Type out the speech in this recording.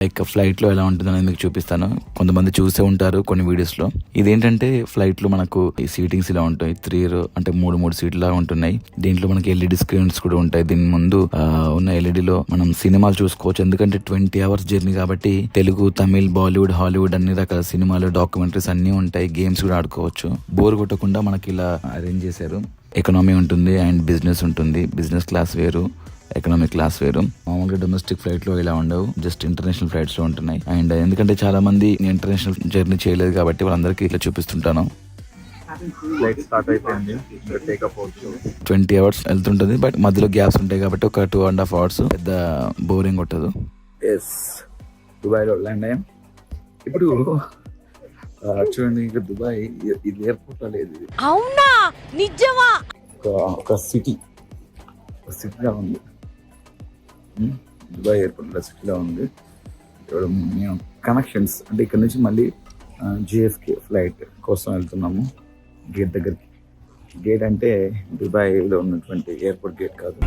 Like flight లో ఎలా ఉంటుంది అనేది మీకు చూపిస్తాను. కొంతమంది చూసే ఉంటారు కొన్ని వీడియోస్ లో. ఇదేంటంటే ఫ్లైట్ లో మనకు ఈ సీటింగ్స్ ఇలా ఉంటాయి. 3 row అంటే మూడు సీట్లు లాగా ఉంటున్నాయి. దీంట్లో మనకి ఎల్ఈడి స్క్రీన్స్ కూడా ఉంటాయి. దీని ముందు ఉన్న ఎల్ఈడి లో మనం సినిమాలు చూసుకోవచ్చు. ఎందుకంటే 20 hours జర్నీ కాబట్టి తెలుగు, తమిళ్, బాలీవుడ్, హాలీవుడ్ అన్ని రకాల సినిమాలు, డాక్యుమెంటరీస్ అన్ని ఉంటాయి. గేమ్స్ కూడా ఆడుకోవచ్చు. బోర్ కొట్టకుండా మనకి ఇలా అరేంజ్ చేశారు. ఎకనామీ ఉంటుంది అండ్ బిజినెస్ ఉంటుంది. బిజినెస్ క్లాస్ వేరు, ఎకనామిక్ క్లాస్ వేరు. మామూలుగా డొమెస్టిక్ ఫ్లైట్ లో ఇలా ఉండవు, జస్ట్ ఇంటర్నేషనల్ ఫ్లైట్స్ లో ఉంటున్నాయి. అండ్ ఎందుకంటే చాలా మంది ఇంటర్నేషనల్ జర్నీ చేయలేదు కాబట్టి వాళ్ళందరికీ ఇట్లా చూపిస్తుంటాను. ఫ్లైట్ స్టార్ట్ అయిపోయింది. 20 hours వెళ్తుంటుంది. బట్ మధ్యలో గ్యాప్స్ ఉంటాయి కాబట్టి ఒక 2.5 hours పెద్ద బోరింగ్ కొట్టదు. ఎస్, దుబాయ్ లో ల్యాండ్ అయ్యాం. ఇప్పుడు చూడండి, ఇంకా దుబాయ్ ఇది ఎయిర్పోర్ట్ లేదు, అవునా నిజమా? ఒక సిటీలా ఉంది. దుబాయ్ ఎయిర్పోర్ట్ సిటీలో ఉంది. ఇక్కడ మేము కనెక్షన్స్ అంటే ఇక్కడ నుంచి మళ్ళీ జిఎఫ్కే ఫ్లైట్ కోసం వెళ్తున్నాము గేట్ దగ్గరికి. గేట్ అంటే దుబాయ్లో ఉన్నటువంటి ఎయిర్పోర్ట్ గేట్ కాదు.